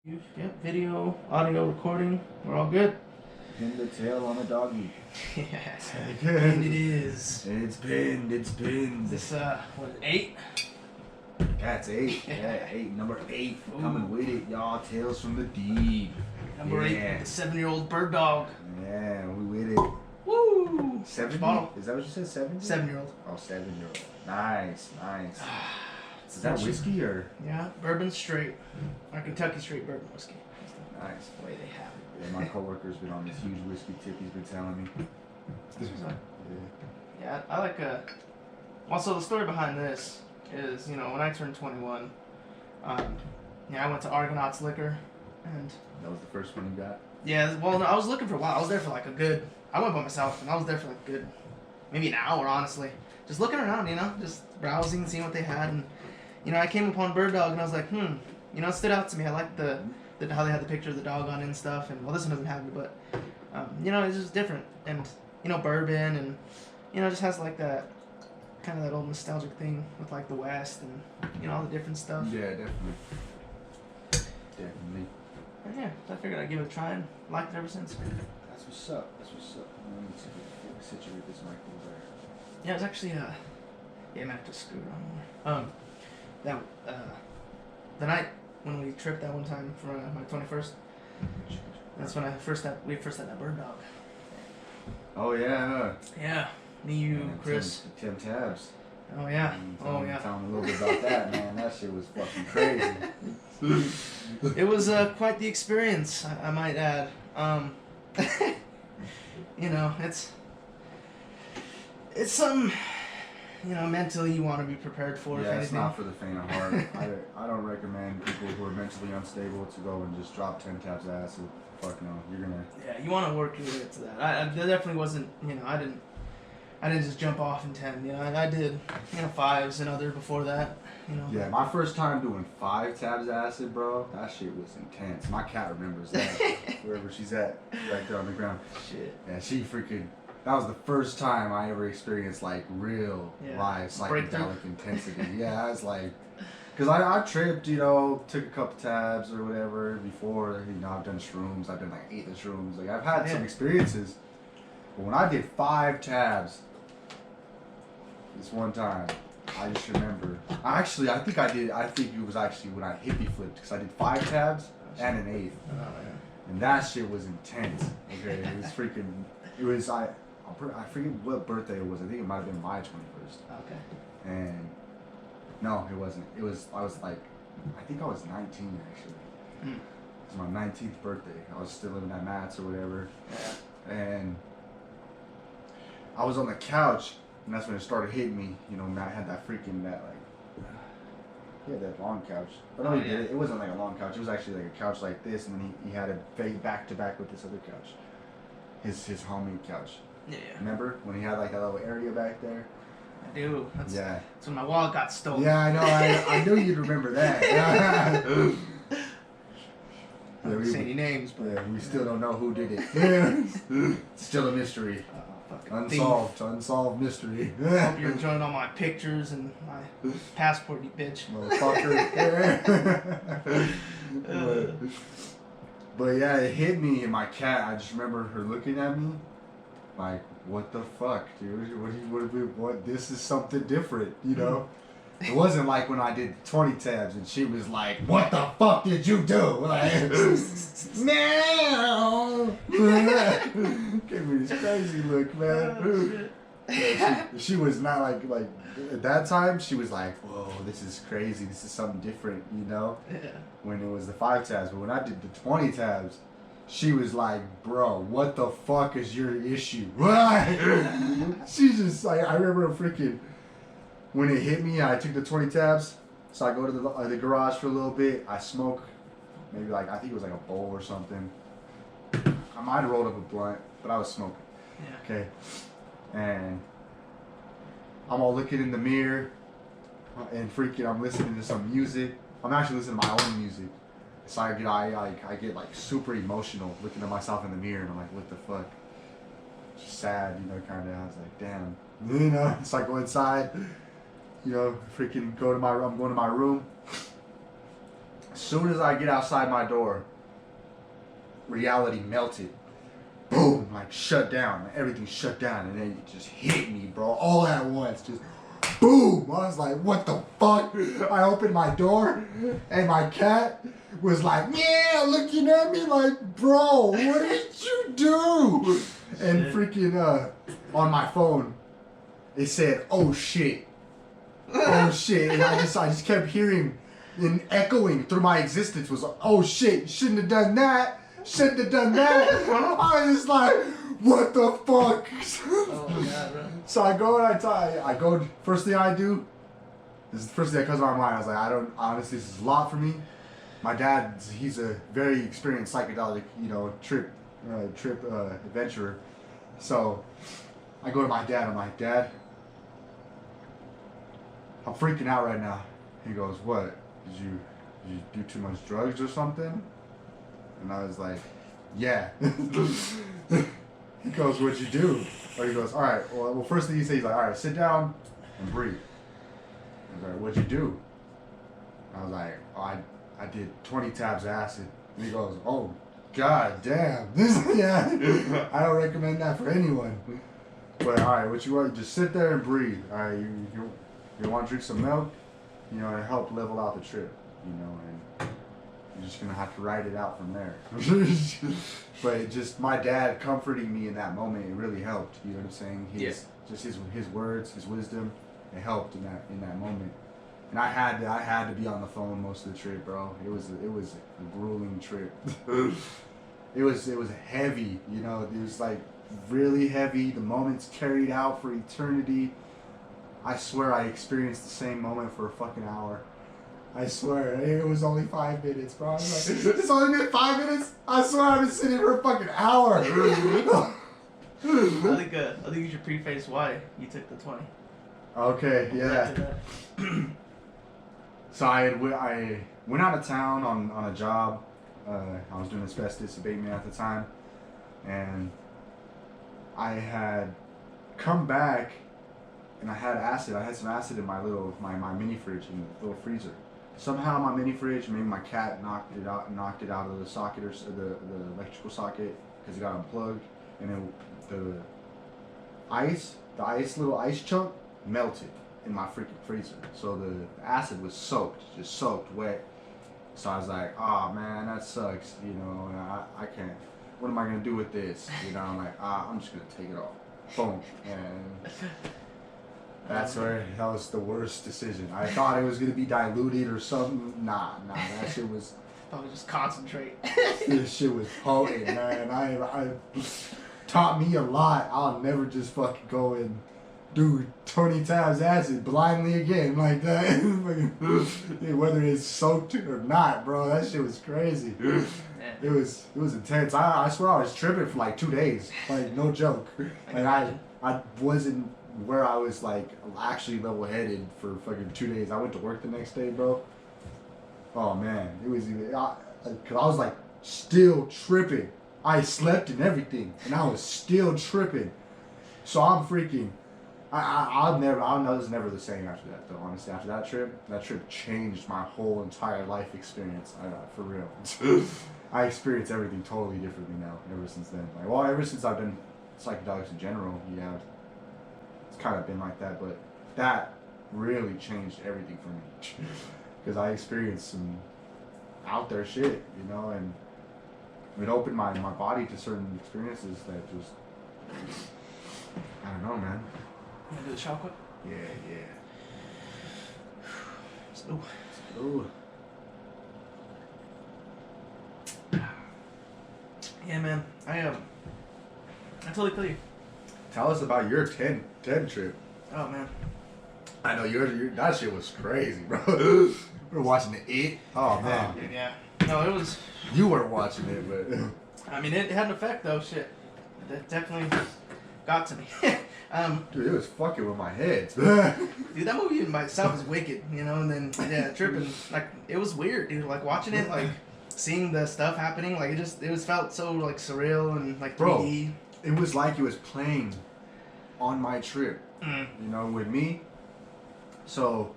Yep, video, audio recording. We're all good. Pin the tail on the doggy. Yes, and it is. It's pinned. It's pinned. This what is it, 8? Yeah, it's 8. Yeah, 8. Number 8. Ooh. Coming with it, y'all. Tales from the deep. Number 8, the 7-year-old bird dog. Yeah, we with it. Woo! 70? Bottle. Is that what you said? 70? 7-year-old. Oh, 7-year-old. Nice, nice. Is that whiskey or? Yeah, bourbon straight. Or Kentucky straight bourbon whiskey. Nice. That's the way they have it. Yeah, my coworker's been on this huge whiskey tip he's been telling me. This was Yeah. Yeah, I like Also, the story behind this is, when I turned 21, I went to Argonauts Liquor, and That was the first one you got? yeah, well, no, I was looking for a while. I was there for I went by myself, and I was there for maybe an hour, honestly. Just looking around, just browsing, seeing what they had, and, I came upon Bird Dog, and I was like, it stood out to me. I liked how they had the picture of the dog on it and stuff, and, well, this one doesn't have it, but, it's just different, and, bourbon, and, just has, that, kind of that old nostalgic thing with, the West, and, all the different stuff. Yeah, definitely. Definitely. And, yeah, so I figured I'd give it a try, and liked it ever since. That's what's up. That's what's up. Let me see if I can situate this mic over there. Yeah, it was actually, yeah, I might have to scoot around more. The night when we tripped that one time for my 21st, that's when we first had that bird dog. Oh yeah. Yeah, me, you, Chris. Tim Tabs. Oh yeah. Tell me a little bit about that, man. That shit was fucking crazy. It was quite the experience, I might add. It's something, mentally you want to be prepared for. Yeah, if it's anything. not for the faint of heart. I don't recommend people who are mentally unstable to go and just drop 10 tabs of acid. Fuck no, you're gonna. Yeah, you want to work your way to that. There definitely wasn't. I didn't just jump off in 10. I did 5s and other before that. Yeah, my first time doing 5 tabs of acid, bro. That shit was intense. My cat remembers that. Wherever she's at, right there on the ground. Shit. Yeah, she freaking. That was the first time I ever experienced real live psychedelic intensity. Yeah, I was like, cause I tripped, took a couple tabs or whatever before. I've done shrooms. I've done 8 of shrooms. I've had some experiences. But when I did 5 tabs, this one time, I just remember. I think it was actually when I hippie flipped, because I did 5 tabs and an 8th. Oh, yeah. And that shit was intense. Okay, it was freaking. It was I forget what birthday it was. I think it might have been my 21st. Okay. And no, it wasn't. I think I was 19 actually. It was my 19th birthday. I was still living at Matt's or whatever. Yeah. And I was on the couch, and that's when it started hitting me. Matt had that he had that long couch. But no, he did it. It wasn't like a long couch. It was actually like a couch like this, and then he had it back to back with this other couch. His homemade couch. Yeah. Remember when he had that little area back there? I do. That's when my wallet got stolen. Yeah, I know. I knew you'd remember that. I don't say any names, but yeah, we still don't know who did it. Still a mystery. Unsolved mystery. Hope you're enjoying all my pictures and my passport, you bitch. Motherfucker. But yeah, it hit me and my cat. I just remember her looking at me like, what the fuck, dude? What? This is something different, It wasn't like when I did 20 tabs and she was like, what the fuck did you do? Like, meow. Gave me this crazy look, man. She was not like at that time, she was like, whoa, this is crazy. This is something different, Yeah. when it was the 5 tabs. But when I did the 20 tabs, she was like, bro, what the fuck is your issue? She just I remember freaking, when it hit me, I took the 20 tabs. So I go to the garage for a little bit. I smoke, maybe I think it was a bowl or something. I might have rolled up a blunt, but I was smoking. Yeah. Okay. And I'm all looking in the mirror and freaking, I'm listening to some music. I'm actually listening to my own music. So I get super emotional looking at myself in the mirror, and I'm like, what the fuck? Just sad, kind of. I was like, damn. So I go inside, freaking I'm going to my room. As soon as I get outside my door, reality melted. Boom, like shut down. Everything shut down, and then it just hit me, bro, all at once. Just boom. I was like, what the fuck? I opened my door, and my cat was like, yeah, looking at me like, bro, what did you do? And freaking on my phone, it said, oh shit. Oh shit. And I just kept hearing and echoing through my existence was, oh shit, shouldn't have done that. Shouldn't have done that. I was just like, what the fuck? Oh my God, bro. So I go and I go, first thing I do, this is the first thing that comes to my mind. I was like, honestly, this is a lot for me. My dad, he's a very experienced psychedelic, trip adventurer. So I go to my dad. I'm like, Dad, I'm freaking out right now. He goes, what? Did you do too much drugs or something? And I was like, yeah. He goes, what'd you do? Or he goes, all right. Well, first thing he says, he's like, all right, sit down and breathe. I was like, what'd you do? I was like, oh, I did 20 tabs of acid. And he goes, oh, God damn. Yeah, I don't recommend that for anyone. But all right, what you want? Just sit there and breathe. All right, you want to drink some milk? To help level out the trip. And you're just gonna have to write it out from there. But just my dad comforting me in that moment, it really helped. You know what I'm saying? Just his words, his wisdom, it helped in that moment. And I had to be on the phone most of the trip, bro. It was a grueling trip. It was heavy, It was like really heavy. The moments carried out for eternity. I swear I experienced the same moment for a fucking hour. I swear, it was only 5 minutes, bro. I was like, it's only been 5 minutes? I swear I've been sitting for a fucking hour. I think you should preface why you took the 20. Okay, yeah. So I went out of town on a job. I was doing asbestos abatement at the time. And I had come back and I had acid. I had some acid in my mini fridge in the little freezer. Somehow my mini fridge, maybe my cat knocked it out of the socket or the electrical socket because it got unplugged, and then the little ice chunk melted in my freaking freezer. So the acid was just soaked wet. So I was like, oh man, that sucks, I can't. What am I gonna do with this? I'm like, I'm just gonna take it off. Boom. And that was the worst decision. I thought it was gonna be diluted or something. Nah, that shit was. Probably just concentrate. This shit was potent, man. I taught me a lot. I'll never just fucking go and do 20 tabs acid blindly again like that. Whether it's soaked or not, bro. That shit was crazy. It was intense. I swear I was tripping for like 2 days. Like no joke. Like I wasn't where I was like actually level headed for fucking 2 days. I went to work the next day, bro. Oh man, it was cause I was like still tripping. I slept and everything, and I was still tripping. So I'm freaking. I'll know it's never the same after that though. Honestly, after that trip changed my whole entire life experience. For real. I experience everything totally differently now. Ever since then, ever since I've been psychedelics in general, yeah. It's kind of been like that, but that really changed everything for me because I experienced some out there shit, and it opened my body to certain experiences that just, I don't know, man. You wanna do the shot quick? Yeah. Ooh. Yeah, man. I totally feel you. Tell us about your 10 trip. Oh man. I know that shit was crazy, bro. We were watching It. Oh man. Yeah. No, it was. You weren't watching it, but. I mean, it had an effect though. Shit. That definitely got to me. Dude, it was fucking with my head. Dude, that movie in by itself is wicked, and then tripping. Like it was weird, dude. Like watching it, like seeing the stuff happening, like it was felt so like surreal and like 3D. Bro, it was like it was playing on my trip. With me. So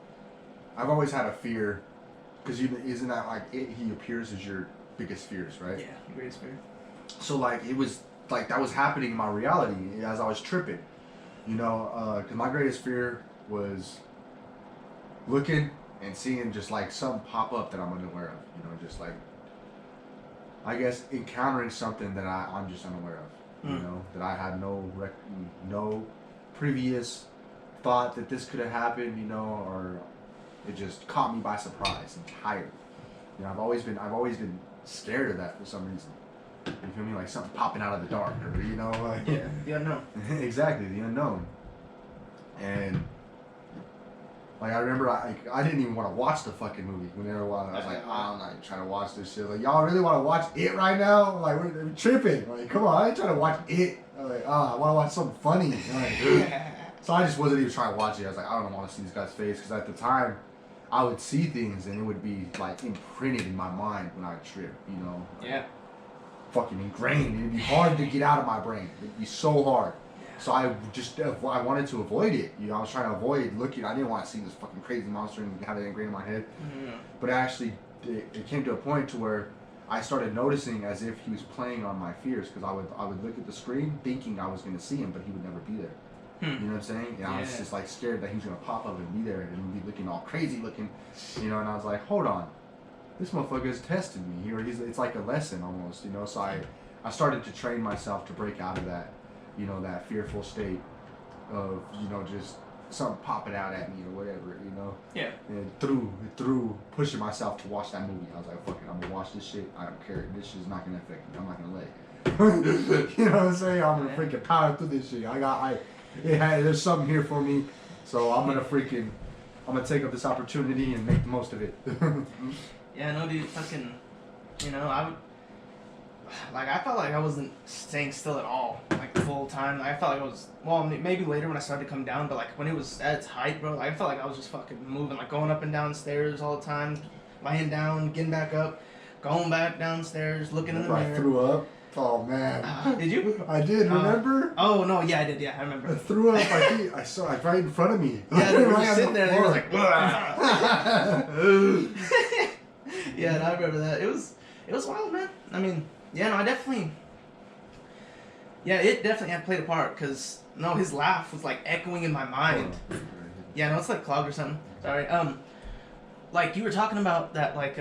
I've always had a fear because isn't that like he appears as your biggest fears, right? Yeah, greatest fear. So like it was like that was happening in my reality as I was tripping, you know, because my greatest fear was looking and seeing just like something pop up that I'm unaware of, you know, just like I guess encountering something that I'm just unaware of, you know, that I had no previous thought that this could have happened, you know, or it just caught me by surprise entirely. You know, I've always been scared of that for some reason. You feel me? Like something popping out of the dark, or you know, like yeah, the unknown. Exactly, the unknown. And like I remember, I didn't even want to watch the fucking movie when they were watching. I was like, I'm not even trying to watch this shit. Like, y'all really want to watch it right now? Like, we're tripping. Like, come on, I ain't trying to watch it. I was like, I want to watch something funny. Like, so I just wasn't even trying to watch it. I was like, I don't want to see this guy's face because at the time, I would see things and it would be like imprinted in my mind when I would trip. You know? Like, yeah. Fucking ingrained. It'd be hard to get out of my brain. It'd be so hard. So I wanted to avoid it. You know, I was trying to avoid looking. I didn't want to see this fucking crazy monster and have it ingrained in my head. Mm-hmm. But actually, it came to a point to where I started noticing as if he was playing on my fears because I would look at the screen thinking I was going to see him, but he would never be there. You know what I'm saying? And I was just like scared that he was going to pop up and be there and be looking all crazy looking, you know. And I was like, hold on, this motherfucker is testing me. It's like a lesson almost, you know. So I started to train myself to break out of that. You know, that fearful state of, you know, just something popping out at me or whatever, you know? Yeah. And through pushing myself to watch that movie, I was like, fuck it, I'm gonna watch this shit. I don't care. This shit's not gonna affect me. I'm not gonna let it. You know what I'm saying? I'm gonna freaking power through this shit. There's something here for me. So I'm gonna take up this opportunity and make the most of it. Yeah, no, dude, fucking, you know, I felt like I wasn't staying still at all, like, the whole time. Like, I felt like I was, well, maybe later when I started to come down, but, like, when it was at its height, bro, like, I felt like I was just fucking moving, like, going up and down stairs all the time, lying down, getting back up, going back downstairs, looking in the mirror. I threw up. Oh, man. Did you? I did, remember? Oh, no, yeah, I did, yeah, I remember. I threw up, I saw it right in front of me. Yeah, they were just sitting there, and they were like, yeah, and I remember that. It was wild, man. I mean, yeah, no, it definitely had played a part, because, no, his laugh was, like, echoing in my mind. Yeah, no, it's, like, clogged or something. Sorry. Like, you were talking about that, like,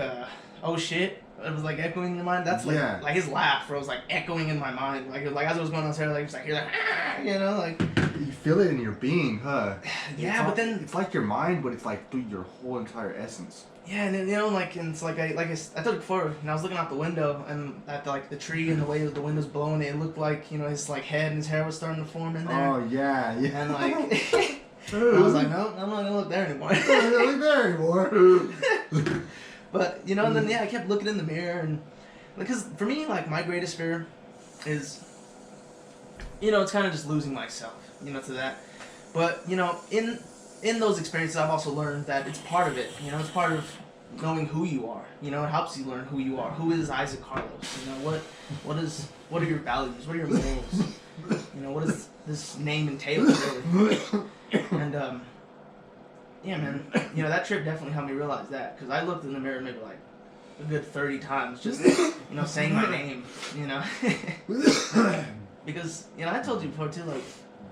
oh, shit, it was, like, echoing in your mind. That's, like, like, his laugh, bro, was, like, echoing in my mind. Like, as it was going on, like, it was, like, you're like, you know, like. You feel it in your being, huh? Yeah, but then. It's like your mind, but it's, like, through your whole entire essence. Yeah, and then, you know, like, and it's like I told you before, and I was looking out the window, and at the tree and the way the window's blowing, it looked like, you know, his, like, head and his hair was starting to form in there. Oh, yeah. And, like, I was like, no, I'm not gonna look there anymore. I'm not gonna look there anymore. But, you know, and then, I kept looking in the mirror, and, because, for me, like, my greatest fear is, you know, it's kind of just losing myself, you know, to that. But, you know, in those experiences, I've also learned that it's part of it. You know, it's part of knowing who you are. You know, it helps you learn who you are. Who is Isaac Carlos? You know, what are your values? What are your morals? You know, what does this name entail, really? And yeah, man. You know, that trip definitely helped me realize that, because I looked in the mirror maybe like a good 30 times, just, you know, saying my name. You know, because, you know, I told you before too, like,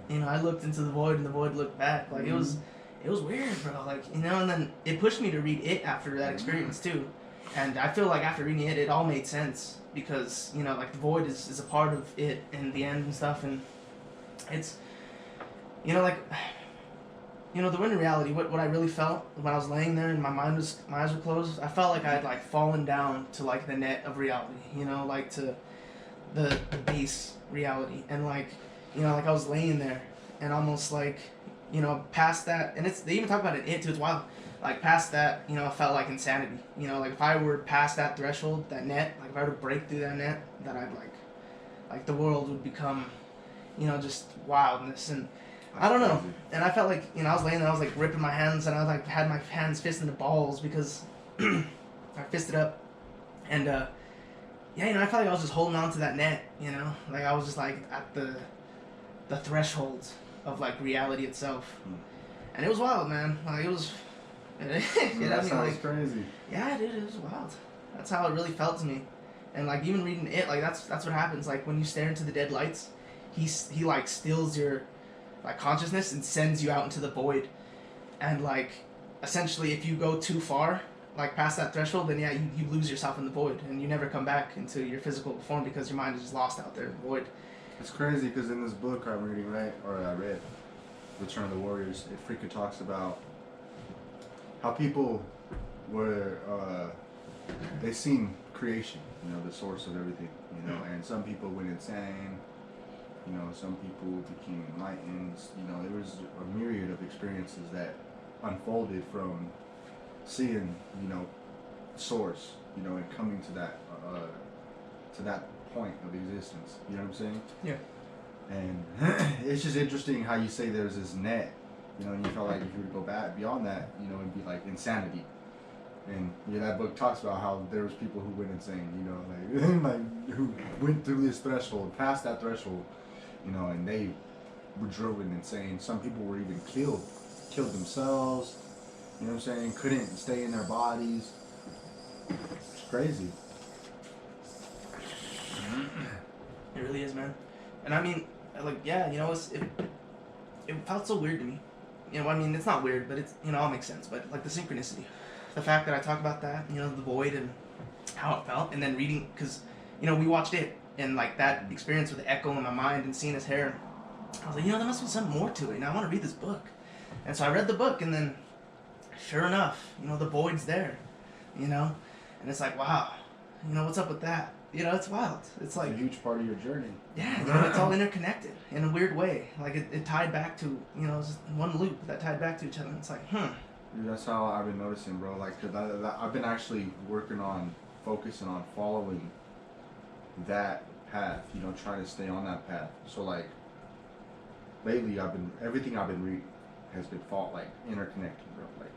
you know, I looked into the void and the void looked back. Like, it was weird, bro. Like, you know, and then it pushed me to read It after that experience, too. And I feel like after reading it all made sense. Because, you know, like, the void is a part of it in the end and stuff. And it's, you know, like, you know, in reality, what I really felt when I was laying there and my eyes were closed, I felt like I had, like, fallen down to, like, the net of reality. You know, like, to the base reality. And, like, you know, like, I was laying there and almost, like, you know, past that, and they even talk about it too, it's wild, like, past that, you know, it felt like insanity, you know, like, if I were past that threshold, that net, like, if I were to break through that net, that I'd, like, the world would become, you know, just wildness, and I don't know, and I felt like, you know, I was laying there, I was, like, ripping my hands, and I, like, had my hands fisted into balls, because I fisted up, and, yeah, you know, I felt like I was just holding on to that net, you know, like, I was just, like, at the threshold of, like, reality itself. And it was wild, man. Like, it was That sounds crazy. Yeah, dude, it was wild. That's how it really felt to me. And like even reading it, like that's what happens. Like when you stare into the dead lights, he like steals your like consciousness and sends you out into the void. And like essentially, if you go too far, like past that threshold, then yeah, you lose yourself in the void, and you never come back into your physical form because your mind is just lost out there in the void. It's crazy because in this book I'm reading, right, or I read, Return of the Warriors, it freaking talks about how people were, they seen creation, you know, the source of everything, you know, and some people went insane, you know, some people became enlightened, you know, there was a myriad of experiences that unfolded from seeing, you know, source, you know, and coming to that point of existence, you know what I'm saying? Yeah. And it's just interesting how you say there's this net, you know, and you felt like if you were to go back beyond that, you know, it'd be like insanity. And yeah, that book talks about how there was people who went insane, you know, like who went through this threshold, past that threshold, you know, and they were driven insane. Some people were even killed themselves, you know what I'm saying? Couldn't stay in their bodies. It's crazy. It really is, man. And I mean, like, yeah, you know, it felt so weird to me. You know, I mean, it's not weird, but it's, you know, all makes sense. But like the synchronicity, the fact that I talk about that, you know, the void and how it felt, and then reading, because, you know, we watched it, and like that experience with the echo in my mind and seeing his hair, I was like, you know, there must be something more to it, and I want to read this book. And so I read the book, and then, sure enough, you know, the void's there, you know, and it's like, wow, you know, what's up with that? You know, it's wild. It's like a huge part of your journey. Yeah, you know, it's all interconnected in a weird way. Like it tied back to, you know, just one loop that tied back to each other. And it's like, Dude, that's how I've been noticing, bro. Like, cause I've been actually working on focusing on following that path. You know, trying to stay on that path. So like, lately everything I've been reading has been like interconnecting, bro. Like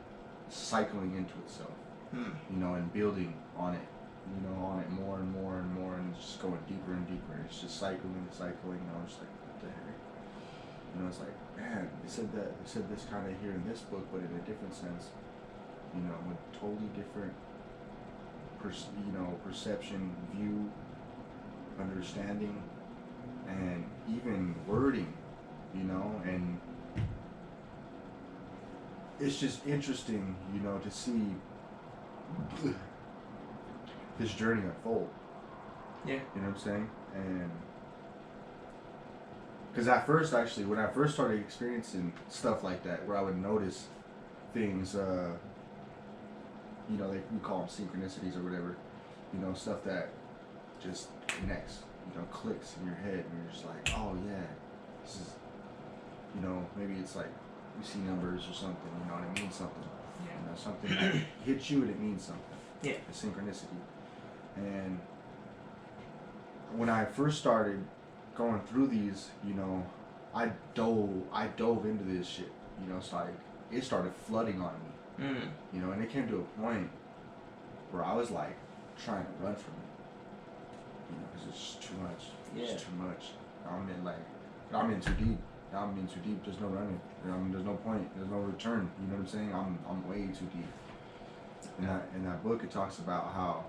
cycling into itself. You know, and building on it. You know, on it more and more and more, and just going deeper and deeper. It's just cycling and cycling. And I was like, what the heck? You know, it's like, man, they said this kind of here in this book, but in a different sense. You know, with totally different, perception, view, understanding, and even wording. You know, and it's just interesting, you know, to see this journey unfold. Yeah. You know what I'm saying? And because at first, actually, when I first started experiencing stuff like that, where I would notice things, you know, we call them synchronicities or whatever, you know, stuff that just connects, you know, clicks in your head, and you're just like, oh yeah, this is, you know, maybe it's like you see numbers or something, you know, and it means something. Yeah. You know, something that hits you and it means something. Yeah. A synchronicity. And when I first started going through these, you know, I dove into this shit, you know, so it started flooding on me, you know, and it came to a point where I was like trying to run from it, you know, because it's too much. Yeah. It's too much. I'm in too deep. There's no running. You know, there's no point. There's no return. You know what I'm saying? I'm way too deep. In that book, it talks about how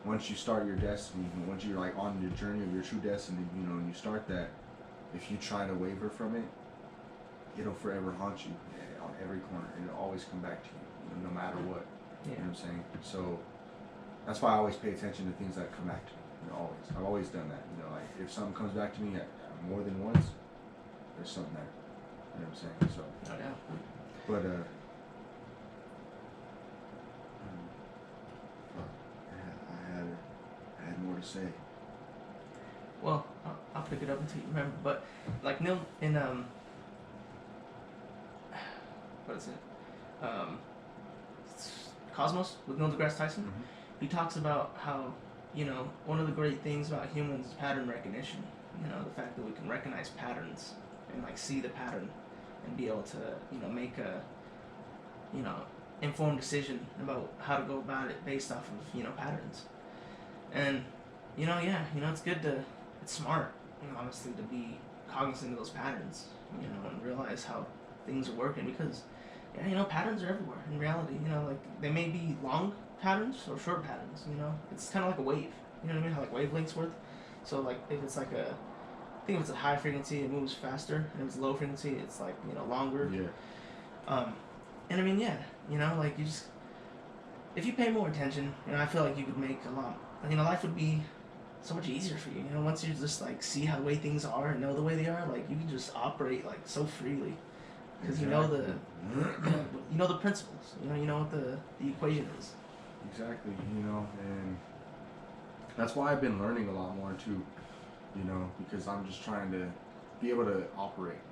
once you start your destiny, once you're like on your journey of your true destiny, you know, and you start that, if you try to waver from it, it'll forever haunt you on every corner. It'll always come back to you, no matter what. Yeah. You know what I'm saying? So that's why I always pay attention to things that come back to me. You know, always. I've always done that. You know, like if something comes back to me more than once, there's something there. You know what I'm saying? So. No doubt. But I had more to say. Well, I'll pick it up until you remember. But like Neil in what is it? Cosmos with Neil deGrasse Tyson. Mm-hmm. He talks about how, you know, one of the great things about humans is pattern recognition. You know, the fact that we can recognize patterns and like see the pattern and be able to, you know, make a, you know, informed decision about how to go about it based off of, you know, patterns. And, you know, yeah, you know, it's smart, you know, honestly, to be cognizant of those patterns, you know, and realize how things are working, because Yeah, you know, patterns are everywhere in reality. You know, like they may be long patterns or short patterns. You know, it's kind of like a wave. You know what I mean? How like wavelengths work. So like if it's like a, I think if it's a high frequency, it moves faster, and if it's low frequency, it's like longer. Yeah. Um, and I mean, yeah, you know, like you just if you pay more attention, I feel like you could make a lot. Life would be so much easier for you. Once you just like see how the way things are and know the way they are, like you can just operate like so freely because Exactly. you know the principles. You know what the equation is. Exactly. And that's why I've been learning a lot more too. Because I'm just trying to be able to operate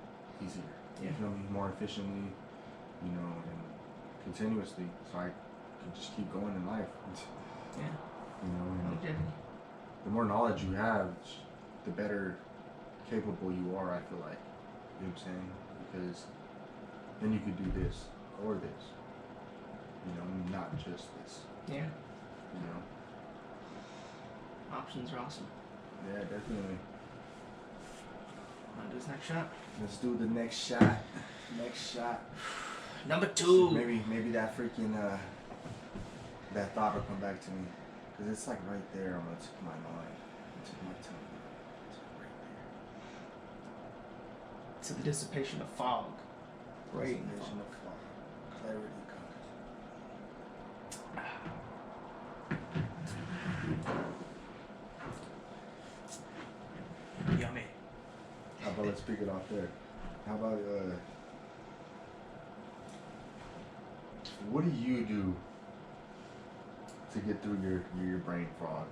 easier. Yeah. More efficiently. And continuously, so I can just keep going in life. Yeah. And the more knowledge you have, the better capable you are. I feel like, you know what I'm saying? Because then you could do this or this. Not just this. Yeah. Options are awesome. Yeah, definitely. Want to do this next shot? Let's do the next shot. Next shot. Number 2. Maybe that freaking that thought will come back to me, cause it's like right there on the tip of my mind, the tip of my tongue. It's right there. To the dissipation of fog. Great. Dissipation of fog. Clarity comes. Yummy. How about let's pick it off there? How about what do you do to get through your brain fog?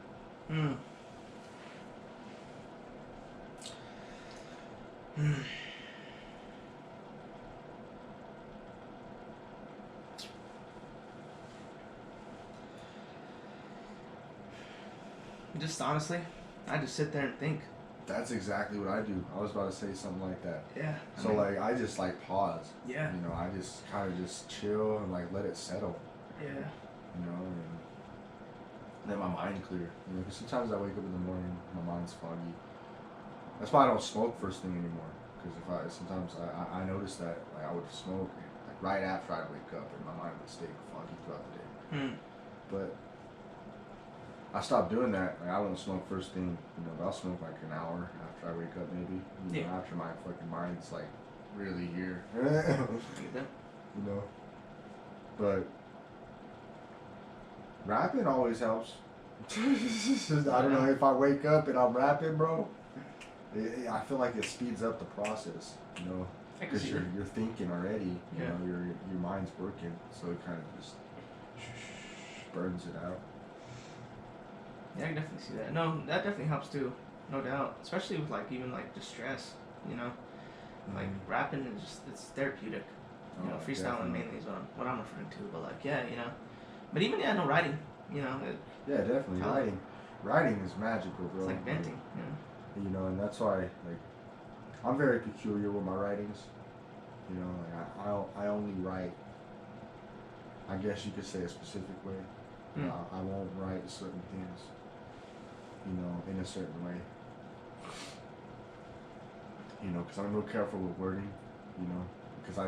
Just honestly, I just sit there and think. That's exactly what I do. I was about to say something like that. Yeah. So like I just like pause. Yeah. I just kind of just chill and like let it settle. Yeah. And let my mind clear. Because sometimes I wake up in the morning, my mind's foggy. That's why I don't smoke first thing anymore. Because sometimes I notice that like I would smoke like right after I wake up and my mind would stay foggy throughout the day. But I stopped doing that. Like I won't smoke first thing, but I'll smoke like an hour after I wake up maybe. After my fucking mind's like really here. But rapping always helps. I don't know, if I wake up and I'm rapping, bro, I feel like it speeds up the process, because you're thinking already, your mind's working, so it kind of just burns it out. Yeah, I can definitely see that. No, that definitely helps too, no doubt. Especially with like even like distress, like rapping is it's therapeutic. Freestyling mainly is what I'm referring to. But like but even no writing, Yeah, definitely writing is magical, bro. It's like venting, and that's why like I'm very peculiar with my writings. Like I only write, I guess you could say, a specific way. I won't write certain things, in a certain way. Because I'm real careful with wording, because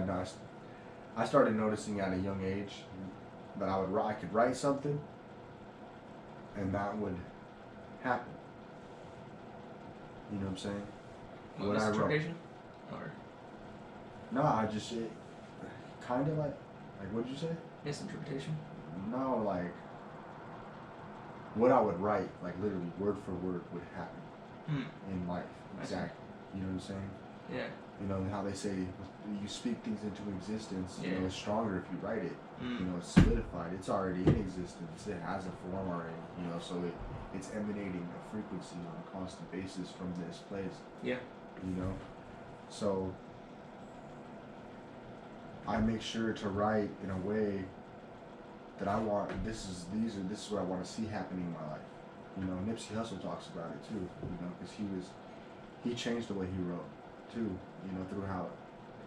I started noticing at a young age that I could write something, and that would happen. You know what I'm saying? What misinterpretation? Or no, kind of like what'd you say? Misinterpretation. No, like what I would write, like literally word for word, would happen in life. Exactly. You know what I'm saying? Yeah. How they say you speak things into existence. Yeah. It's stronger if you write it. It's solidified. It's already in existence. It has a form already. So it's emanating a frequency on a constant basis from this place. Yeah. So I make sure to write in a way that I want. This is what I want to see happening in my life. Nipsey Hussle talks about it too. Because he changed the way he wrote too. Throughout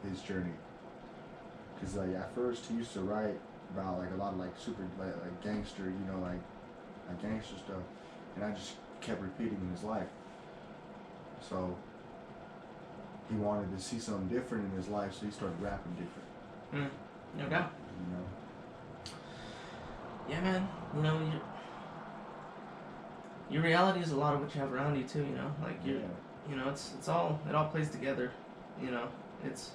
his journey. Because like at first he used to write about like a lot of like super like gangster, like gangster stuff, and I just kept repeating in his life. So he wanted to see something different in his life, so he started rapping different. No doubt. You know. Yeah, man. You know, your reality is a lot of what you have around you too. You know, like Yeah. you know, it all plays together. You know, it's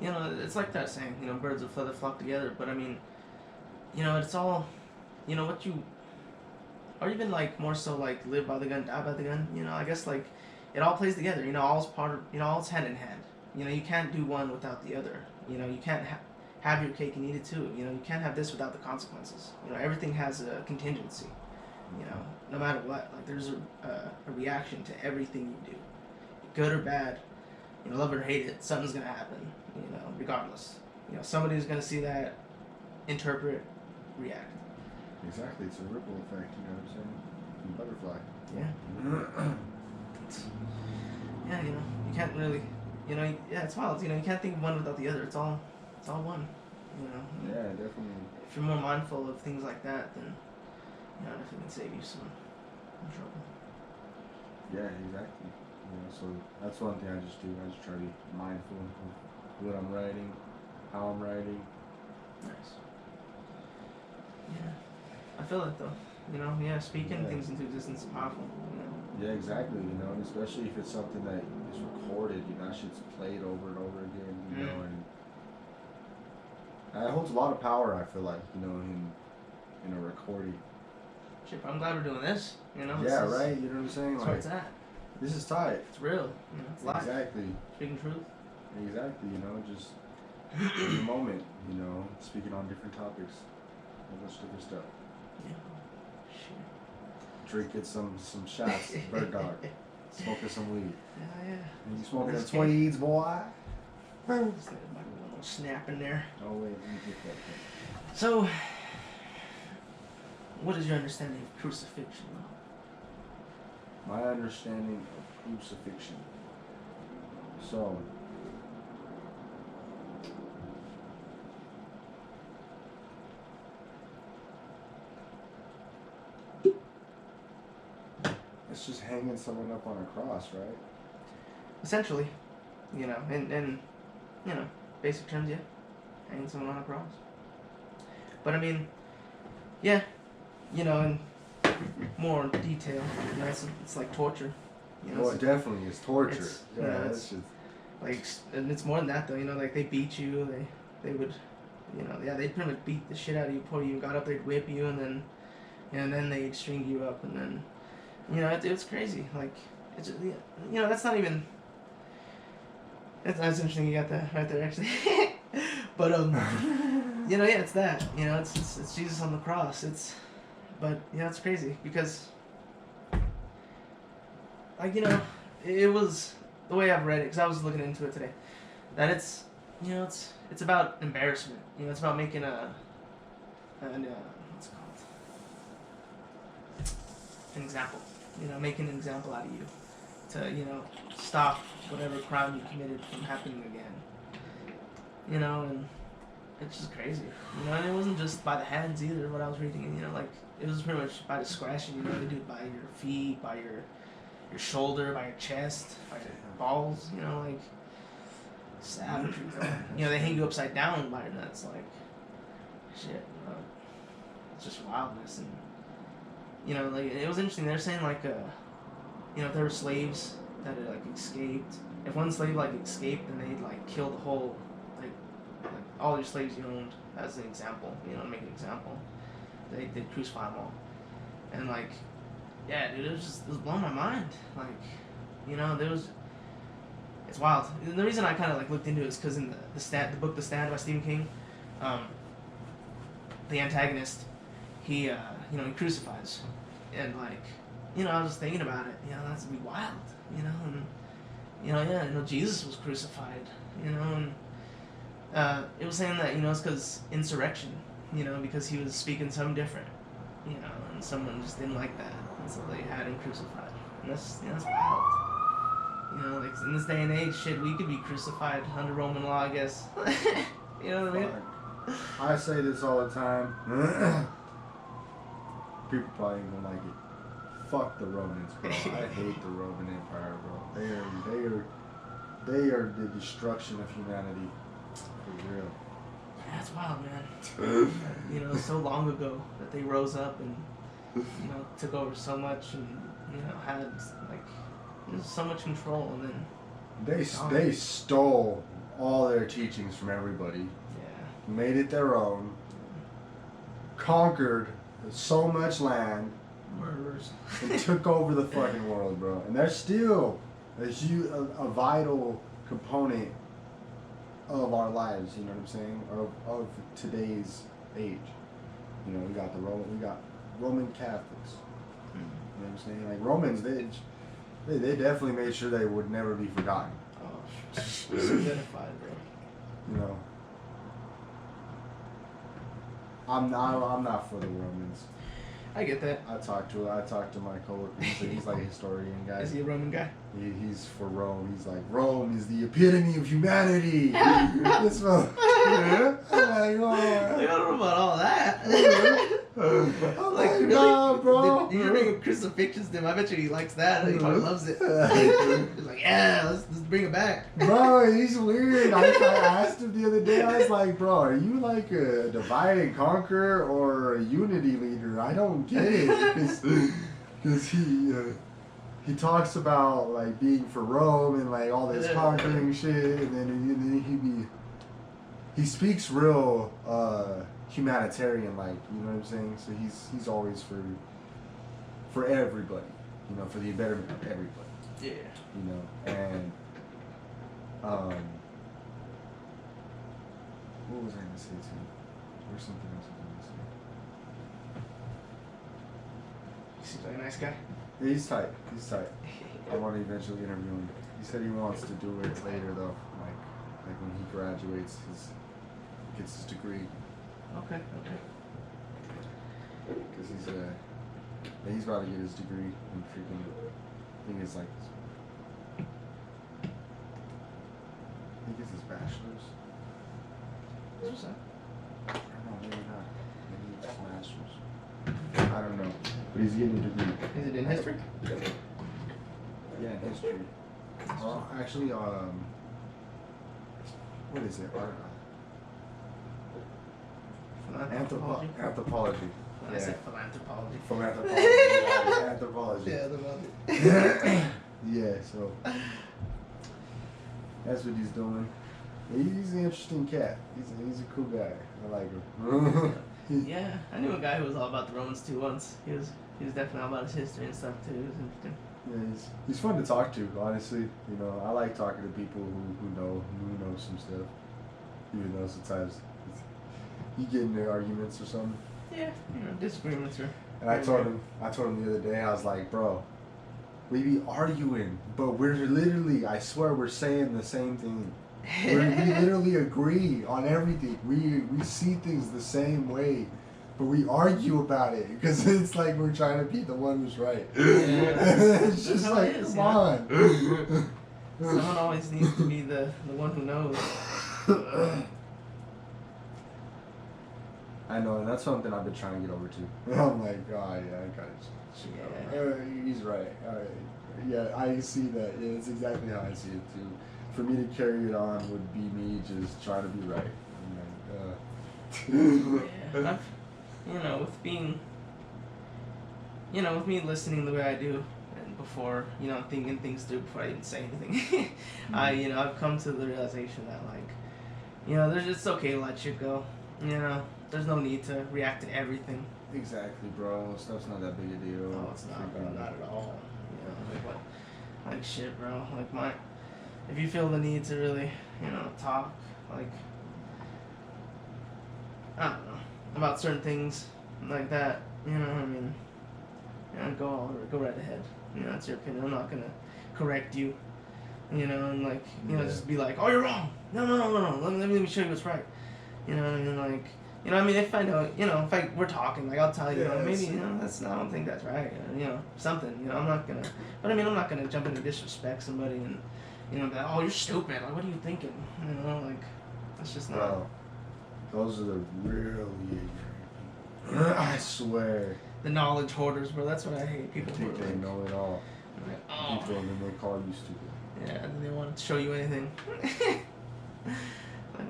you know, it's like that saying. You know, birds of a feather flock together. But I mean, you know, it's all, you know, what you, or even like more so like live by the gun, die by the gun. You know, I guess like it all plays together. You know, all's part of, you know, all's hand in hand. You know, you can't do one without the other. You know, you can't have your cake and eat it too. You know, you can't have this without the consequences. You know, everything has a contingency. You know, no matter what, like there's a reaction to everything you do, good or bad. You know, love it or hate it, something's gonna happen. You know, regardless. You know, somebody's gonna see that, interpret, react. Exactly, it's a ripple effect. You know what I'm saying? Butterfly. Yeah. Yeah, you know, you can't really, you know, yeah, it's wild. You know, you can't think of one without the other. It's all one. You know. Yeah, definitely. If you're more mindful of things like that, then you know, definitely can save you some trouble. Yeah, exactly. You know, so that's one thing I just do. I just try to be mindful of what I'm writing, how I'm writing. Nice. Yeah, I feel it though. You know, yeah, speaking things into existence is powerful. You know. Yeah, exactly. You know, and especially if it's something that is recorded, you know, that shit's played over and over again. You know, and it holds a lot of power. I feel like, you know, in a recording. Shit, I'm glad we're doing this. You know. Yeah, right. You know what I'm saying? That's Like, where it's at. this is tight. It's real. You know, it's live. Exactly. Speaking truth. Exactly. You know, just in the moment. You know, speaking on different topics, a bunch of different stuff. Yeah. Shit. Drinking some shots, bird dog, smoking some weed. Yeah, yeah. And you smoking the tweeds, boy? Just like a little snap in there. Oh wait, let me get that thing. So, what is your understanding of crucifixion? My understanding of crucifixion. So, it's just hanging someone up on a cross, right? Essentially, you know, in you know, basic terms, yeah, hanging someone on a cross. But I mean, yeah, you know, in more detail, you know, it's like torture. You know, Well, it definitely is torture. it's, Yeah, you know, that's it's- just. like, and it's more than that though. You know, like they beat you. They would, you know, yeah, they'd pretty much beat the shit out of you before you even got up. They'd whip you, and then they'd string you up, and then, you know, it's crazy. Like, it's, you know, that's not even. That's interesting. You got that right there, actually. But you know, yeah, it's that. You know, it's Jesus on the cross. But you know, it's crazy because, like, you know, it was the way I've read it, because I was looking into it today, that it's, you know, it's about embarrassment. You know, it's about making what's it called? An example. You know, making an example out of you to, you know, stop whatever crime you committed from happening again. You know, and it's just crazy. You know, and it wasn't just by the hands either, what I was reading. And, you know, like, it was pretty much by discretion. You know, they do it by your feet, by your shoulder, by your chest, by your balls. You know, like, savagery. You know, they hang you upside down by your nuts. Like, shit. You know, it's just wildness. And, you know, like, it was interesting. They're saying, like, you know, if there were slaves that had, like, escaped, if one slave, like, escaped, then they'd, like, kill the whole, like all your slaves you owned as an example, you know, to make an example. They'd crucify them all. And, like, yeah, dude, it was blowing my mind. Like, you know, it's wild. And the reason I kind of, like, looked into it is because in the book The Stand by Stephen King, the antagonist, he, you know, he crucifies. And, like, you know, I was just thinking about it, you know, that's gonna be wild, you know, and, you know, yeah, you know, Jesus was crucified, you know, and it was saying that, you know, it's because insurrection, you know, because he was speaking something different, you know, and someone just didn't like that, and so they had him crucified, and that's, you know, that's wild, you know, like, in this day and age, shit, we could be crucified under Roman law, I guess, you know what I mean? I say this all the time. People probably ain't gonna like it. Fuck the Romans, bro. I hate the Roman Empire, bro. They are the destruction of humanity. For real. That's wild, man. You know, so long ago that they rose up and, you know, took over so much and, you know, had, like, so much control, and then... They stole all their teachings from everybody. Yeah. Made it their own. Conquered so much land. Murderers. And took over the fucking world, bro. And they're still a vital component of our lives, you know what I'm saying? Of today's age. You know, we got Roman Catholics. You know what I'm saying? Like Romans, they definitely made sure they would never be forgotten. Oh, solidified, bro. You know. I'm not for the Romans. I get that. I talked to my coworker. He's like a historian guy. Is he a Roman guy? He's for Rome. He's like, Rome is the epitome of humanity. This one. I'm like, oh. I don't know about all that. I'm Like, really? nah, bro. You bring crucifixions to him. I bet you he likes that. He probably loves it. He's like, yeah, let's bring it back. Bro, he's weird. I asked him the other day. I was like, bro, are you like a divide and conquer or a unity leader? I don't get it. Because he talks about like being for Rome and like all this conquering shit, and then he speaks real humanitarian, like, you know what I'm saying? So he's always for everybody, you know, for the betterment of everybody. Yeah. You know, and what was I gonna say to you? There's something else I was gonna say. He seems like a nice guy. Yeah, he's tight. He's tight. I want to eventually interview him. He said he wants to do it later though, like when he graduates, gets his degree. Okay. Because he's about to get his degree in freaking, I think it's like, I think it's his bachelor's. What's that? I don't know, maybe not. Maybe it's his master's. I don't know. But he's getting a degree. Is it in history? Yeah, in history. Actually, what is it? Anthropology. Anthropology. I said philanthropology. Philanthropology. Yeah, anthropology. Yeah, the Yeah, so that's what he's doing. He's an interesting cat. He's a cool guy. I like him. Yeah, I knew a guy who was all about the Romans too once. He was definitely all about his history and stuff too. It was interesting. Yeah, he's fun to talk to, honestly. You know, I like talking to people who know some stuff. Even though sometimes you get into arguments or something. Yeah, you know, disagreements are. And I told him the other day, I was like, bro, we be arguing, but we're literally, I swear, we're saying the same thing. We literally agree on everything. We see things the same way, but we argue about it because it's like we're trying to be the one who's right. Yeah. It's just That's like, how it is, come on. Someone always needs to be the one who knows. I know, and that's something I've been trying to get over to. I'm like, oh yeah, I got it. He's right. Yeah, I see that. Yeah, it's exactly how I see it too. For me to carry it on would be me just trying to be right. Yeah, you know, with me listening the way I do, and before, you know, thinking things through before I even say anything, I've come to the realization that, like, you know, it's okay to let shit go. You know, there's no need to react to everything. Exactly, bro. Stuff's not that big a deal. No, it's not, bro. Not at all. You know, like shit, bro. Like if you feel the need to really, you know, talk, like, I don't know, about certain things like that, you know, I mean, you know, go right ahead. You know, that's your opinion. I'm not gonna correct you, you know, and like, you know, just be like, oh, you're wrong. No. Let me show you what's right. You know what I mean? Like, you know, I mean, if I know, you know, if we're talking, like, I'll tell you, maybe, you know, I don't think that's right, you know, something, you know, I'm not gonna jump in and disrespect somebody and, you know, be like, oh, you're stupid, like, what are you thinking, you know, like, that's just not. Bro, those are the really ignorant people. I swear. The knowledge hoarders, bro, that's what I hate, people think they know it all. Like, oh. People, and then they call you stupid. Yeah, and then they want to show you anything. Like,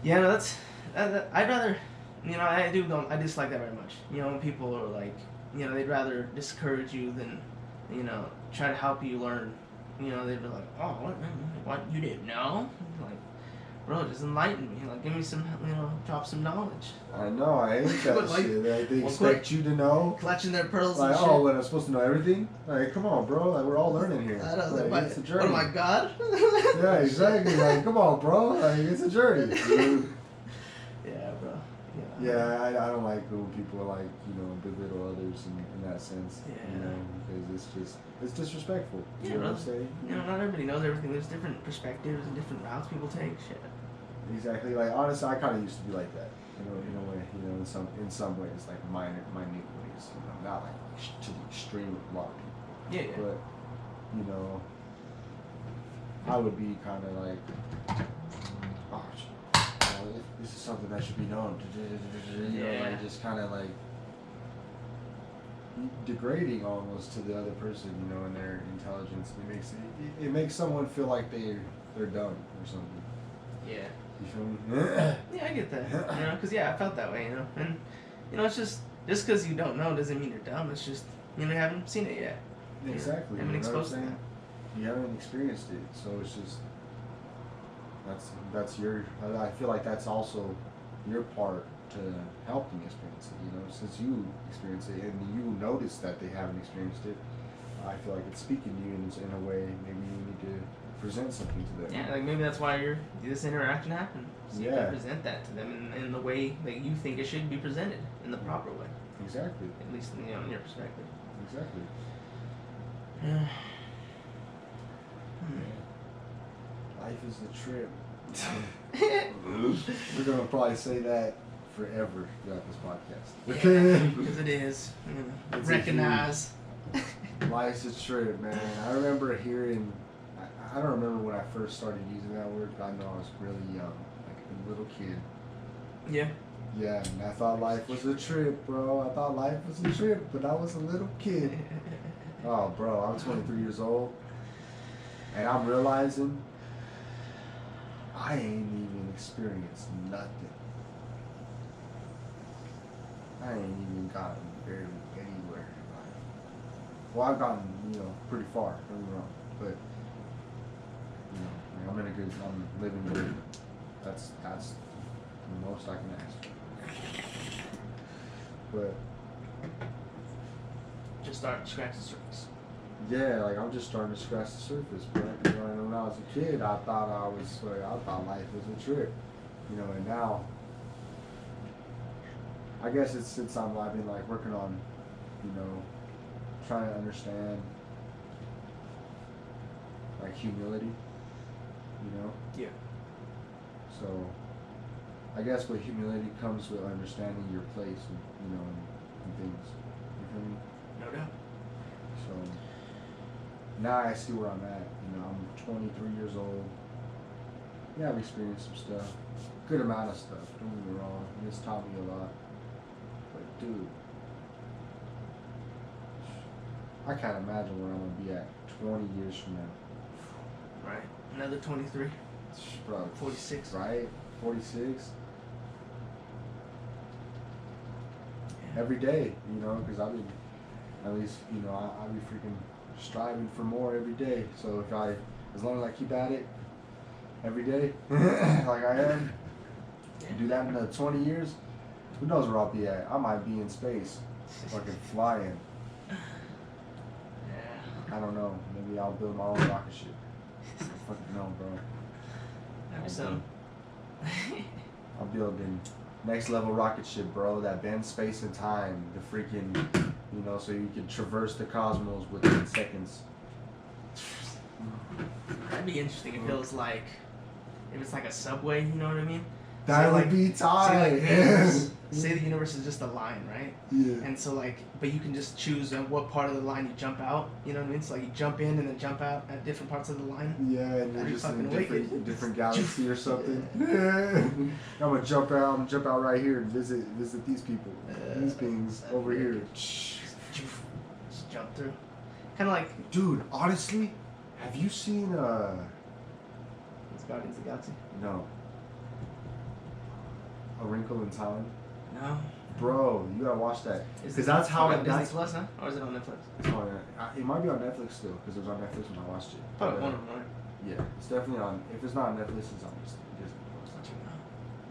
Yeah, no, I'd rather, I dislike that very much. When people are like, they'd rather discourage you than, try to help you learn. They'd be like, oh, what you didn't know? Like, bro, just enlighten me. Like, give me some, drop some knowledge. I know, I hate that Like, shit. Like, they expect you to know. Clutching their pearls Like, and shit. oh, what, I'm supposed to know everything? Like, come on, bro. Like, we're all learning here. I know, Like, it's a journey. what am I, God? Yeah, exactly. Like, come on, bro. Like, it's a journey. Yeah, bro. Yeah, I don't like when people like, belittle others in that sense. Yeah. Because it's disrespectful. Yeah, You know what I'm saying? not everybody knows everything. There's different perspectives and different routes people take. Shit. Exactly. Like, honestly, I kind of used to be like that. In a way, in some ways, like minute ways. Not like to the extreme with a lot of people. Yeah. But, I would be kind of like, oh, this is something that should be known. Like just kind of like degrading almost to the other person, and their intelligence. It makes someone feel like they're dumb or something. Yeah. You feel me? Yeah, I get that. Because I felt that way. And it's just because you don't know doesn't mean you're dumb. It's just you haven't seen it yet. Exactly. You haven't exposed it. You haven't experienced it, so it's just that's your. I feel like that's also your part to help them experience it. Since you experience it and you notice that they haven't experienced it, I feel like it's speaking to you in a way. Maybe you need to present something to them. Yeah, like maybe that's why this interaction happened. So you Yeah. can present that to them in the way that you think it should be presented, in the proper way. Exactly. At least in your perspective. Exactly. Yeah. Life is a trip. We're gonna probably say that forever throughout this podcast. Yeah, because it is. It's Recognize. Life's a trip, man. I remember hearing. I don't remember when I first started using that word, but I know I was really young, like a little kid. Yeah. Yeah, and I thought life was a trip, bro. I thought life was a trip, but I was a little kid. Oh, bro, I'm 23 years old, and I'm realizing I ain't even experienced nothing. I ain't even gotten barely anywhere in life. Well, I've gotten, pretty far, don't get me wrong, but, I'm living good. That's the most I can ask for. But Just start to scratch the surface. yeah, like I'm just starting to scratch the surface. But when I was a kid, I thought life was a trip. And now, I guess it's since I've been like working on, trying to understand like humility. Yeah. So, I guess with humility comes with understanding your place, and things. You feel me? No doubt. So now I see where I'm at. I'm 23 years old. Yeah, I've experienced some stuff. Good amount of stuff. Don't get me wrong. And it's taught me a lot. But dude, I can't imagine where I'm gonna be at 20 years from now. Right. Another 23. Bro, 46. Right? 46. Every day, because I've been, at least, I be freaking striving for more every day. So as long as I keep at it every day, like I am, do that in 20 years, who knows where I'll be at? I might be in space, fucking flying. Yeah. I don't know. Maybe I'll build my own rocket ship. I don't fucking know, bro. That'd be some. I'm building next level rocket ship, bro, that bends space and time. The freaking, so you can traverse the cosmos within seconds. That'd be interesting if it was like, if it's like a subway, you know what I mean? That would be tight. Say the universe is just a line, right? Yeah. And so but you can just choose what part of the line you jump out. You know what I mean? So you jump in and then jump out at different parts of the line. Yeah, and you're That'd just in be a different galaxy or something. Yeah. I'm gonna jump out right here and visit these people, these beings over here. Just jump through. Kind of like. Dude, honestly, have you seen It's Guardians of the Galaxy. No. A Wrinkle in Time? No. Bro, you gotta watch that. Is Because it that's how on it. Disney That's Plus, huh? Or is it on Netflix? it's on, it might be on Netflix still because it was on Netflix when I watched it. Probably But, one of them, right? yeah, it's definitely on. If it's not on Netflix, it's on Disney Plus. I'll check it out.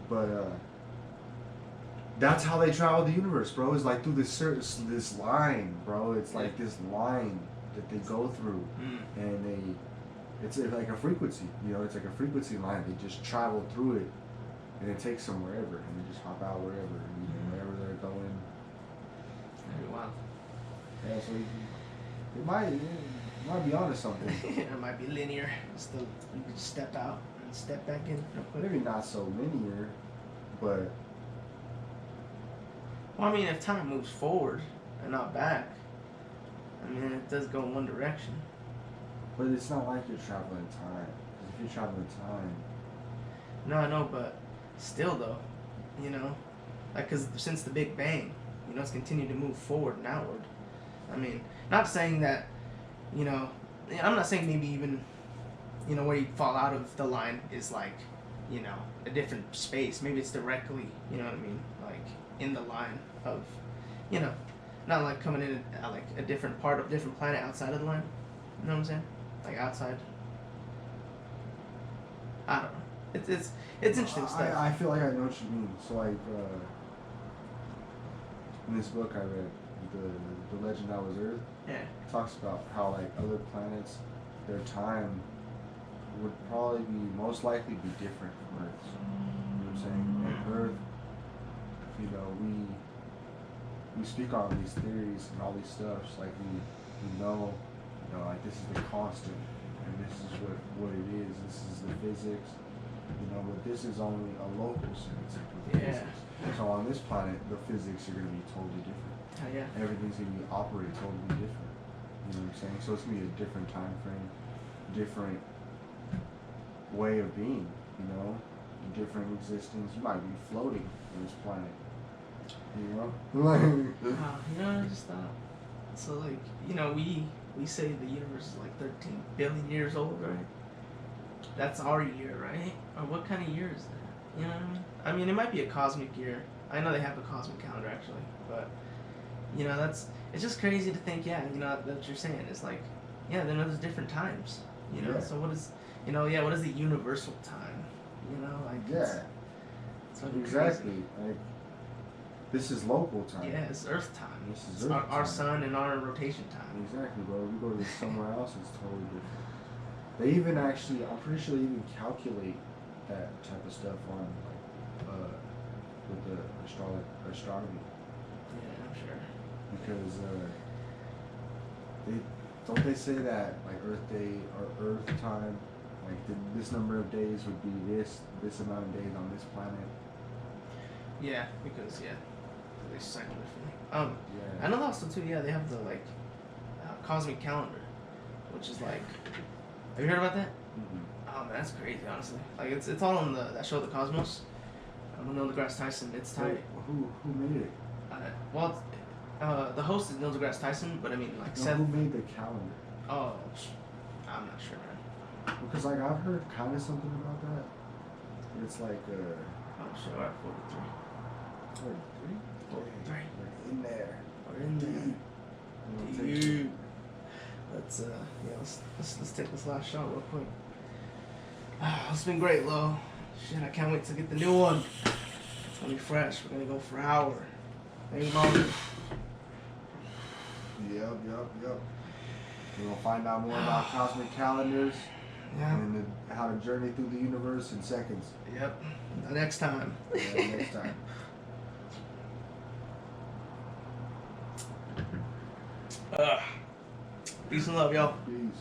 But that's how they travel the universe, bro. It's like through this line, bro. It's like this line that they go through, and it's like a frequency. You know, it's like a frequency line. They just travel through it, and it takes them wherever, and they just hop out wherever, and wherever they're going. Very wild. Yeah, so it might be onto something. It might be linear. Still, you can step out and step back in real quick. Maybe not so linear, but Well, I mean, if time moves forward and not back, I mean, it does go in one direction. it's not like you're traveling time. 'Cause if you're traveling time, No, I know, but still, though, you know, like, because since the Big Bang, you know, it's continued to move forward and outward. I mean, not saying that, you know, I'm not saying maybe even, you know, where you fall out of the line is like, you know, a different space. Maybe it's directly, you know what I mean, like in the line of, you know, not like coming in at like a different part of different planet outside of the line. You know what I'm saying? Like outside. I don't know. It's interesting stuff. I feel like I know what you mean. So like in this book I read, the Legend That Was Earth, Yeah. talks about how like other planets, their time would probably be most likely be different from Earth's. You know what I'm saying? And Earth, you know, we speak on these theories and all these stuffs, like we know, you know, like this is the constant and this is what it is, this is the physics, you know, but this is only a local sense of the Yeah. physics. So on this planet the physics are gonna be totally different. Oh, yeah. Everything's gonna be operate totally different. You know what I'm saying? So it's gonna be a different time frame, different way of being, you know, different existence. You might be floating on this planet. You know? You know, I just thought. So like, you know, we say the universe is like 13 billion years old, right? That's our year, right? Or what kind of year is that? You know what I mean? I mean, it might be a cosmic year. I know they have a cosmic calendar actually, but you know, it's just crazy to think. Yeah, you know, that what you're saying is like, yeah, then there's different times. You know, Yeah. so what is, you know, yeah, what is the universal time? You know, like Yeah. it's fucking Exactly. Like this is local time. crazy. Yeah, it's Earth time. This is It's Earth our time. sun and our rotation time. Exactly, bro. We go to somewhere else, it's totally different. They even actually, I'm pretty sure they even calculate that type of stuff on like with the astronomy. Yeah, I'm sure. Because they say that like Earth Day or Earth time, like this number of days would be this amount of days on this planet. Yeah, because they cycle differently. Yeah. I know also too. Yeah, they have the like cosmic calendar, which is like, have you heard about that? Mm-hmm. Oh man, that's crazy. Honestly, like it's all on that show, The Cosmos. Neil deGrasse Tyson. It's tight. Who made it? Well, the host is Neil deGrasse Tyson, but I mean like No, Seth. who made the calendar? Oh, I'm not sure, man. Because like I've heard kind of something about that. It's like I'm sure. We're at 43. 43? 43. We're in there. We're in there. We'll take Dude. it. Let's take this last shot real quick. It's been great, Lo. Shit, I can't wait to get the new one. It's gonna be fresh. We're gonna go for an hour, maybe longer. Yep. We're gonna find out more about cosmic calendars Yeah. and how to journey through the universe in seconds. Yep. The next time. Yeah, next time. Peace and love, y'all. Peace.